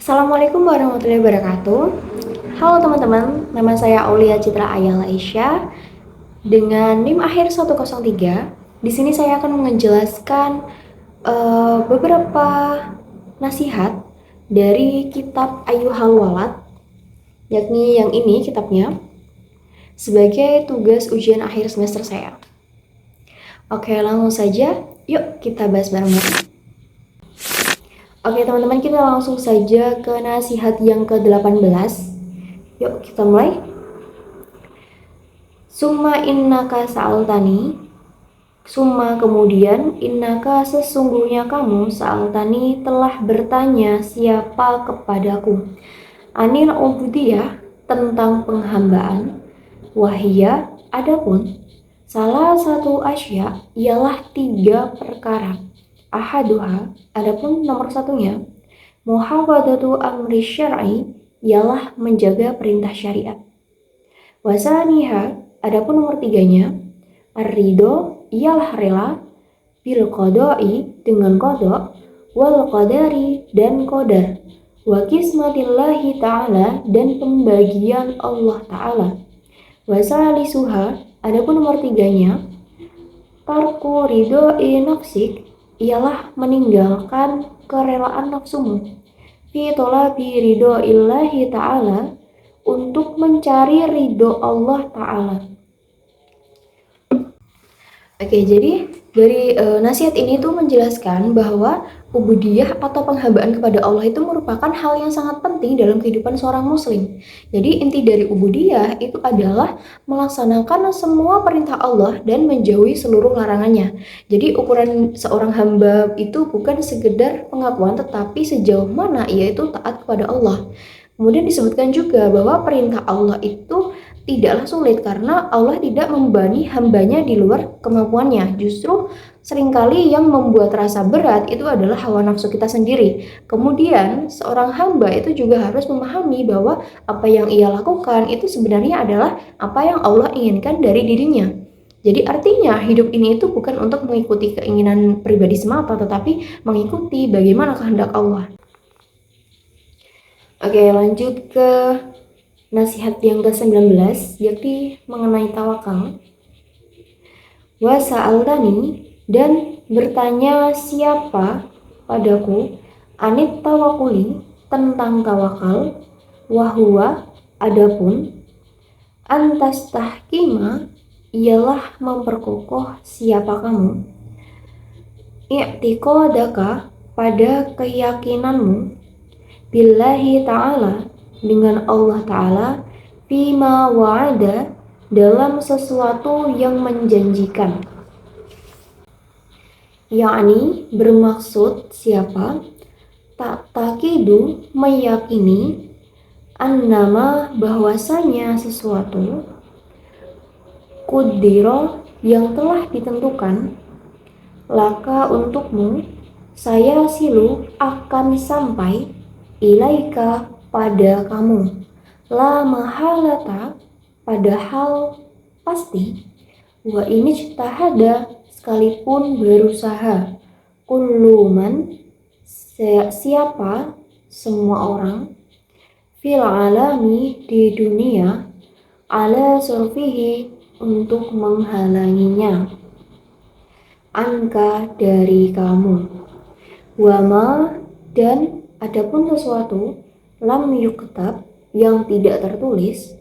Assalamualaikum warahmatullahi wabarakatuh. Halo teman-teman, nama saya Aulia Citra Ayala Aisyah dengan NIM akhir 103. Di sini saya akan menjelaskan beberapa nasihat dari kitab Ayyuhal Walad, yakni yang ini kitabnya, sebagai tugas ujian akhir semester saya. Oke, langsung saja, yuk kita bahas bareng-bareng. Oke teman-teman, kita langsung saja ke nasihat yang ke-18. Yuk kita mulai. Summa innaka sa'altani, summa kemudian innaka sesungguhnya kamu sa'altani telah bertanya siapa kepadaku, anil ubudiyah tentang penghambaan, wahia adapun salah satu asya ialah 3 perkara, ahaduha adapun nomor satunya, muhafadzatu amri syar'i ialah menjaga perintah syariat, wasaniha adapun nomor 3-nya, ar-ridho ialah rela, bil qada'i dengan qada, wal qadari dan qadar, wa qismatillahi ta'ala dan pembagian Allah ta'ala, wasalisuha adapun nomor 3-nya, tarku ridho'i nafsik ialah meninggalkan kerelaan nafsumu, fi thalabi ridho'illahi ta'ala untuk mencari ridho Allah ta'ala. Oke, jadi dari nasihat ini tuh menjelaskan bahwa ubudiyah atau penghambaan kepada Allah itu merupakan hal yang sangat penting dalam kehidupan seorang muslim. Jadi inti dari ubudiyah itu adalah melaksanakan semua perintah Allah dan menjauhi seluruh larangannya. Jadi ukuran seorang hamba itu bukan sekedar pengakuan, tetapi sejauh mana ia itu taat kepada Allah. Kemudian disebutkan juga bahwa perintah Allah itu tidaklah sulit karena Allah tidak membebani hambanya di luar kemampuannya. Justru seringkali yang membuat rasa berat itu adalah hawa nafsu kita sendiri. Kemudian seorang hamba itu juga harus memahami bahwa apa yang ia lakukan itu sebenarnya adalah apa yang Allah inginkan dari dirinya. Jadi artinya hidup ini itu bukan untuk mengikuti keinginan pribadi semata, tetapi mengikuti bagaimana kehendak Allah. Oke, lanjut ke nasihat yang ke-19, yakni mengenai tawakal. Wa sa'altani dan bertanya siapa padaku, anit tawakuli tentang tawakal, wahwa adapun antas tahkima ialah memperkokoh siapa kamu, i'tiqadaka pada keyakinanmu, billahi ta'ala dengan Allah Ta'ala, fima wa'ada dalam sesuatu yang menjanjikan, yakni bermaksud siapa, tak takidu meyakini, annama bahwasanya sesuatu, kudiro yang telah ditentukan, laka untukmu, saya silu akan sampai, ilaika pada kamu, la mahalata padahal pasti, wa inijtahada sekalipun berusaha, kulluman siapa semua orang, fil alami di dunia, ala surfihi untuk menghalanginya, anka dari kamu, wama dan adapun sesuatu, lam yuktab yang tidak tertulis,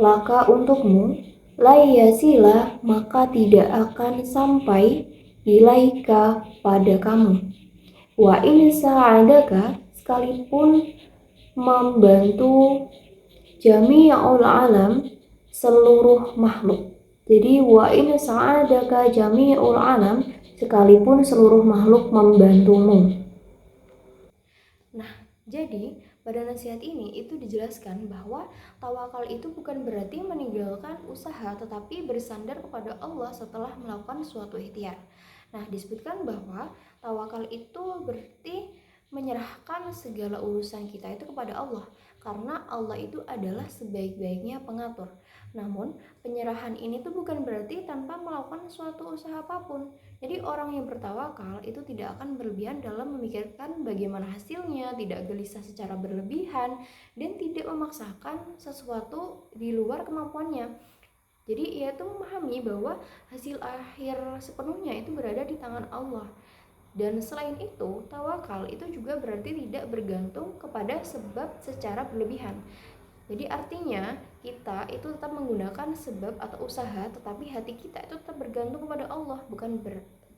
laka untukmu, layasila maka tidak akan sampai, ilaika pada kamu, wa in sa'adaka sekalipun membantu, jami'ul alam seluruh makhluk. Jadi wa in sa'adaka jami'ul alam sekalipun seluruh makhluk membantumu. Nah, jadi pada nasihat ini itu dijelaskan bahwa tawakal itu bukan berarti meninggalkan usaha, tetapi bersandar kepada Allah setelah melakukan suatu ikhtiar. Nah, disebutkan bahwa tawakal itu berarti menyerahkan segala urusan kita itu kepada Allah, karena Allah itu adalah sebaik-baiknya pengatur. Namun penyerahan ini tuh bukan berarti tanpa melakukan suatu usaha apapun. Jadi orang yang bertawakal itu tidak akan berlebihan dalam memikirkan bagaimana hasilnya, tidak gelisah secara berlebihan, dan tidak memaksakan sesuatu di luar kemampuannya. Jadi ia tuh memahami bahwa hasil akhir sepenuhnya itu berada di tangan Allah. Dan selain itu, tawakal itu juga berarti tidak bergantung kepada sebab secara berlebihan. Jadi artinya kita itu tetap menggunakan sebab atau usaha, tetapi hati kita itu tetap bergantung kepada Allah, bukan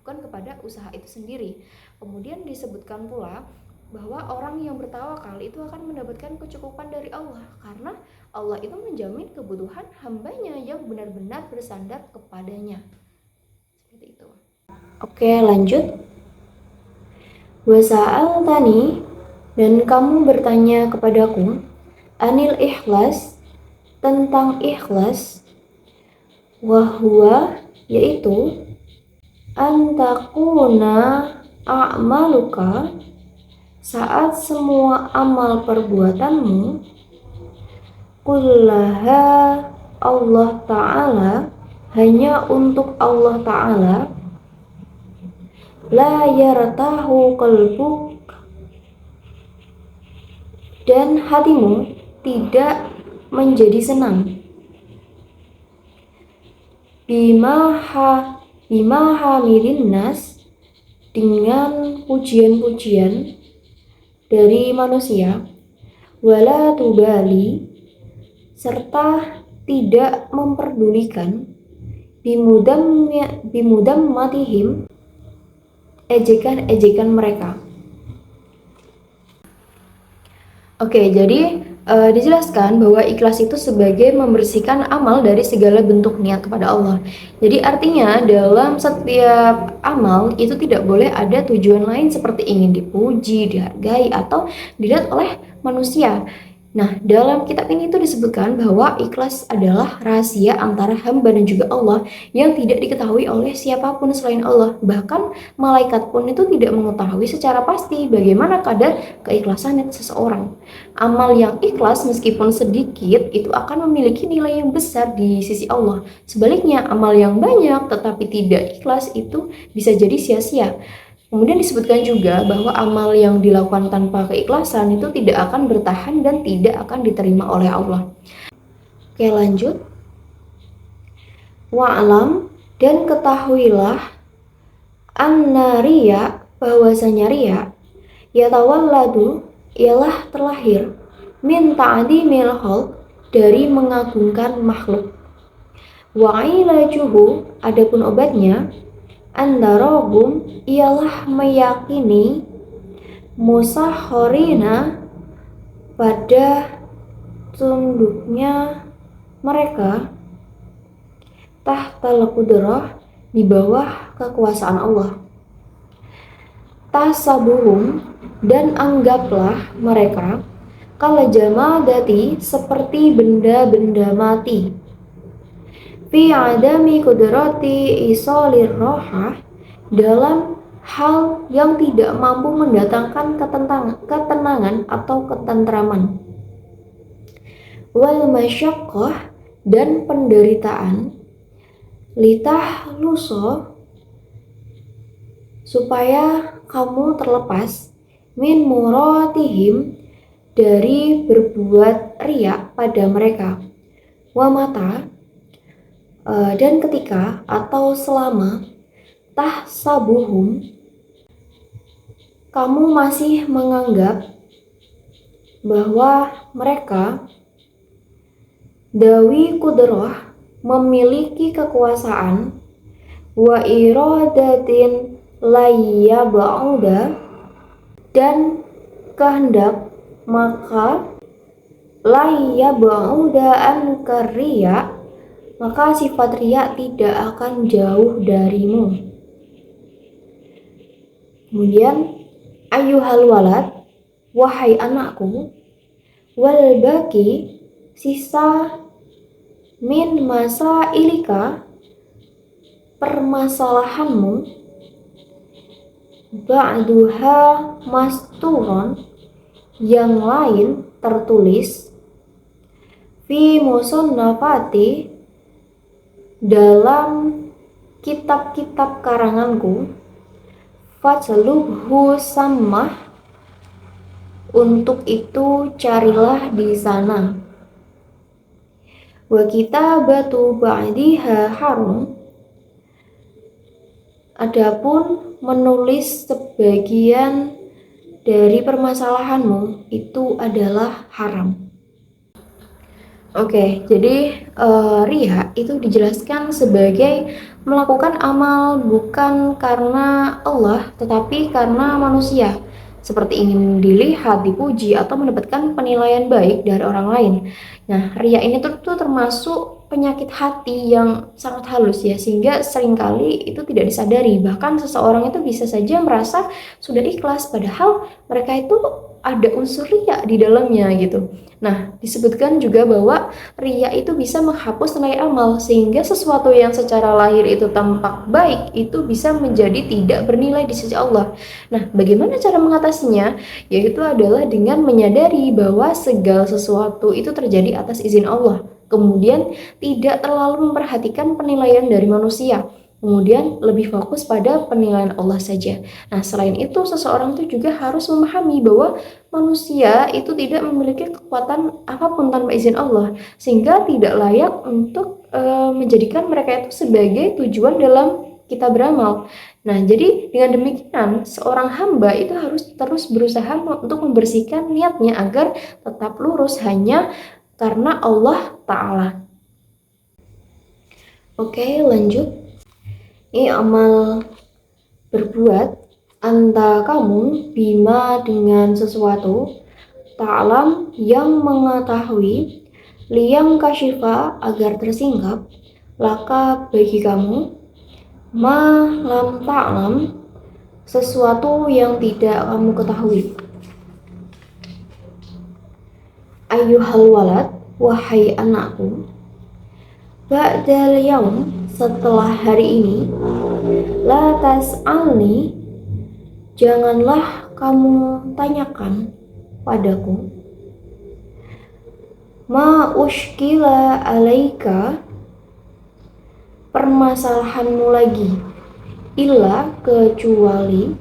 kepada usaha itu sendiri. Kemudian disebutkan pula bahwa orang yang bertawakal itu akan mendapatkan kecukupan dari Allah, karena Allah itu menjamin kebutuhan hambanya yang benar-benar bersandar kepadanya. Seperti itu. Oke, lanjut. Wasa'al tani, dan kamu bertanya kepadaku, anil ikhlas, tentang ikhlas, wahwa, yaitu antakuna a'maluka, saat semua amal perbuatanmu kullaha Allah Ta'ala, hanya untuk Allah Ta'ala, la yartahu qalbuk, dan hatimu tidak menjadi senang, bimahamidin nas, dengan pujian-pujian dari manusia, wala tubali, serta tidak memperdulikan bimudammatihim, ejekan-ejekan mereka. Oke, jadi dijelaskan bahwa ikhlas itu sebagai membersihkan amal dari segala bentuk niat kepada Allah. Jadi artinya dalam setiap amal itu tidak boleh ada tujuan lain seperti ingin dipuji, dihargai, atau dilihat oleh manusia. Nah, dalam kitab ini itu disebutkan bahwa ikhlas adalah rahasia antara hamba dan juga Allah yang tidak diketahui oleh siapapun selain Allah. Bahkan malaikat pun itu tidak mengetahui secara pasti bagaimana kadar keikhlasan seseorang. Amal yang ikhlas meskipun sedikit itu akan memiliki nilai yang besar di sisi Allah. Sebaliknya, amal yang banyak tetapi tidak ikhlas itu bisa jadi sia-sia. Kemudian disebutkan juga bahwa amal yang dilakukan tanpa keikhlasan itu tidak akan bertahan dan tidak akan diterima oleh Allah. Oke, lanjut. Wa'lam, dan ketahuilah, anna riya, bahwasanya riya, yatawalladu, ialah terlahir, min ta'dimil khalq, dari mengagungkan makhluk. Wa'ilajuhu, adapun obatnya, andarogum, ialah meyakini musahorina, pada tunduknya mereka, tahtal qudrah, di bawah kekuasaan Allah. Tasabuhum, dan anggaplah mereka, kala jamadati, seperti benda-benda mati, fi adami qudrati isolir rohah, dalam hal yang tidak mampu mendatangkan ketenangan atau ketentraman, wal masyaqqah, dan penderitaan, litahluso, supaya kamu terlepas, min muratihim, dari berbuat riya pada mereka, wa mata, dan ketika atau selama, tahsabuhum, kamu masih menganggap bahwa mereka dawi kudrah, memiliki kekuasaan, wa iradatin layyaba'uda, dan kehendak, maka layyaba'uda an-karriya, maka sifat riya tidak akan jauh darimu. Kemudian, ayyuhal walad, wahai anakku, wal baki, sisa, min masa ilika, permasalahanmu, ba'duha masturon yang lain tertulis fi musannafati dalam kitab-kitab karanganku fajluhu sammah, untuk itu carilah di sana. Wa kitabatu ba'diha haram, adapun menulis sebagian dari permasalahanmu itu adalah haram. Oke, jadi riya itu dijelaskan sebagai melakukan amal bukan karena Allah, tetapi karena manusia, seperti ingin dilihat, dipuji, atau mendapatkan penilaian baik dari orang lain. Nah, riya ini tuh termasuk penyakit hati yang sangat halus ya, sehingga seringkali itu tidak disadari. Bahkan seseorang itu bisa saja merasa sudah ikhlas, padahal mereka itu ada unsur riya di dalamnya gitu. Nah, disebutkan juga bahwa riya itu bisa menghapus nilai amal, sehingga sesuatu yang secara lahir itu tampak baik itu bisa menjadi tidak bernilai di sisi Allah. Nah, bagaimana cara mengatasinya? Yaitu adalah dengan menyadari bahwa segala sesuatu itu terjadi atas izin Allah. Kemudian tidak terlalu memperhatikan penilaian dari manusia. Kemudian lebih fokus pada penilaian Allah saja. Nah, selain itu seseorang itu juga harus memahami bahwa manusia itu tidak memiliki kekuatan apapun tanpa izin Allah, sehingga tidak layak untuk menjadikan mereka itu sebagai tujuan dalam kita beramal. Nah, jadi dengan demikian seorang hamba itu harus terus berusaha untuk membersihkan niatnya agar tetap lurus hanya karena Allah Ta'ala. Oke, lanjut. Amal berbuat anta kamu bima dengan sesuatu ta'lam yang mengetahui liyang kasyifa agar tersingkap laka bagi kamu ma lam ta'lam sesuatu yang tidak kamu ketahui. Ayyuhal walad, wahai anakku, ba'dal yaum, setelah hari ini, la tas'alni, janganlah kamu tanyakan padaku, ma ushkila alaika, permasalahanmu lagi, illa kecuali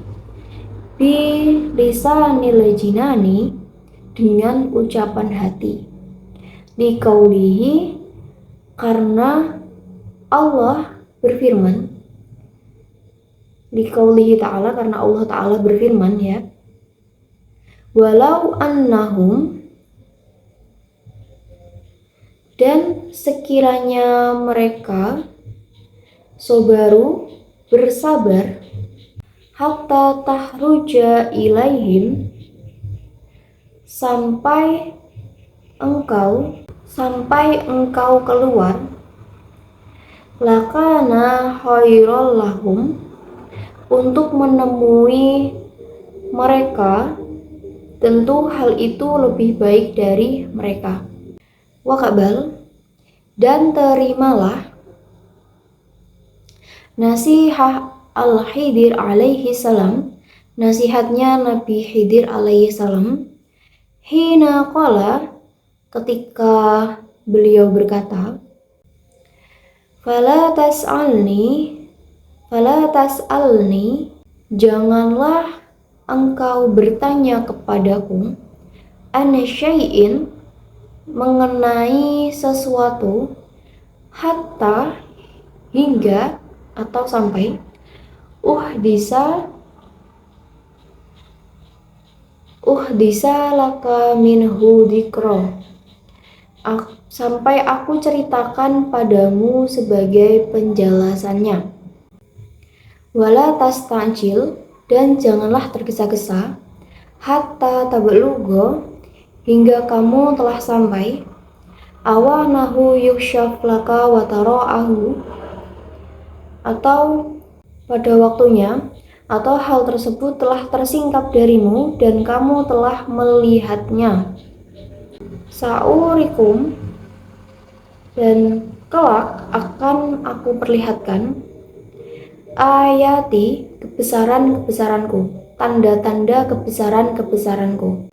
bi lisanil jinani, dengan ucapan hati, liqaulihi, karena Allah berfirman, liqaulihi ta'ala, karena Allah Ta'ala berfirman ya, walau annahum, dan sekiranya mereka sobaru, bersabar, hatta tahruja ilaihim, sampai engkau keluar, lakana khairul lahum, untuk menemui mereka tentu hal itu lebih baik dari mereka. Wakabal, dan terimalah nasihat al-Khidir alaihi salam, nasihatnya Nabi Khidir alaihi salam, hina qala, ketika beliau berkata, fala tas'alni, janganlah engkau bertanya kepadaku, an syai'in, mengenai sesuatu, hatta, hingga atau sampai, uhdisa laka minhu dzikra, sampai aku ceritakan padamu sebagai penjelasannya. Wala tastajil, dan janganlah tergesa-gesa, hatta tablugha, hingga kamu telah sampai, awanahu yukshaf laka wa tara'ahu, atau pada waktunya, atau hal tersebut telah tersingkap darimu dan kamu telah melihatnya. Sa'urikum, dan kelak akan aku perlihatkan, ayati, kebesaran-kebesaranku. tanda-tanda kebesaran-kebesaranku.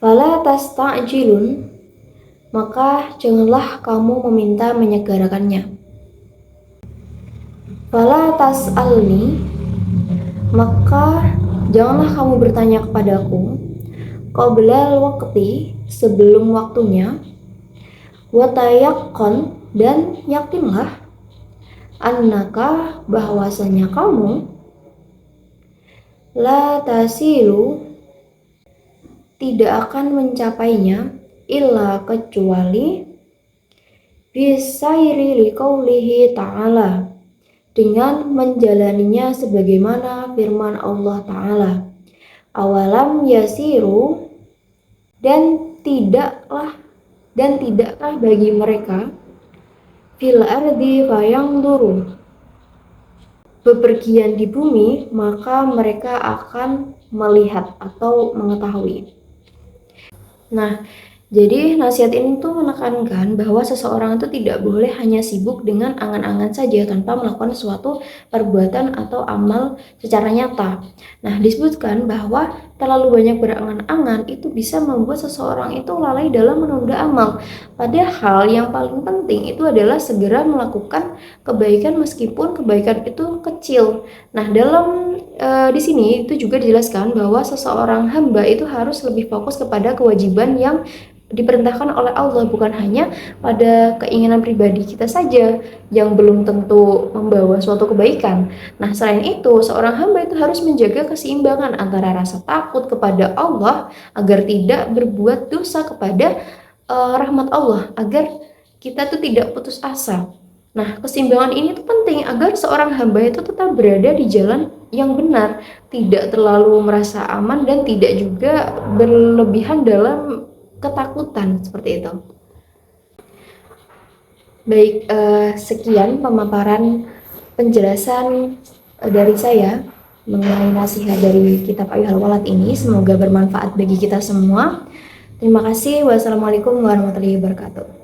Fala tasta'jilun, maka janganlah kamu meminta menyegerakannya. Fala tas'alni, maka janganlah kamu bertanya kepadaku. Qoblal waqti, sebelum waktunya. Watayakkon, dan yakinlah. Annaka, bahwasanya kamu. La tasilu, tidak akan mencapainya, illa kecuali bisairi liqaulihi ta'ala, dengan menjalaninya sebagaimana firman Allah Ta'ala. Awalam yasiru, dan tidakkah bagi mereka fil ardi fayangduru, bepergian di bumi, maka mereka akan melihat atau mengetahui. Nah, jadi nasihat ini tuh menekankan bahwa seseorang itu tidak boleh hanya sibuk dengan angan-angan saja tanpa melakukan suatu perbuatan atau amal secara nyata. Nah, disebutkan bahwa terlalu banyak berangan-angan itu bisa membuat seseorang itu lalai dalam menunda amal. Padahal yang paling penting itu adalah segera melakukan kebaikan meskipun kebaikan itu kecil. Nah, dalam di sini itu juga dijelaskan bahwa seseorang hamba itu harus lebih fokus kepada kewajiban yang diperintahkan oleh Allah, bukan hanya pada keinginan pribadi kita saja yang belum tentu membawa suatu kebaikan. Nah, selain itu, seorang hamba itu harus menjaga keseimbangan antara rasa takut kepada Allah agar tidak berbuat dosa kepada rahmat Allah, agar kita tuh tidak putus asa. Nah, keseimbangan ini tuh penting agar seorang hamba itu tetap berada di jalan yang benar, tidak terlalu merasa aman dan tidak juga berlebihan dalam ketakutan seperti itu. Baik, sekian pemaparan penjelasan dari saya mengenai nasihat dari kitab Ayyuhal Walad ini. Semoga bermanfaat bagi kita semua. Terima kasih. Wassalamualaikum warahmatullahi wabarakatuh.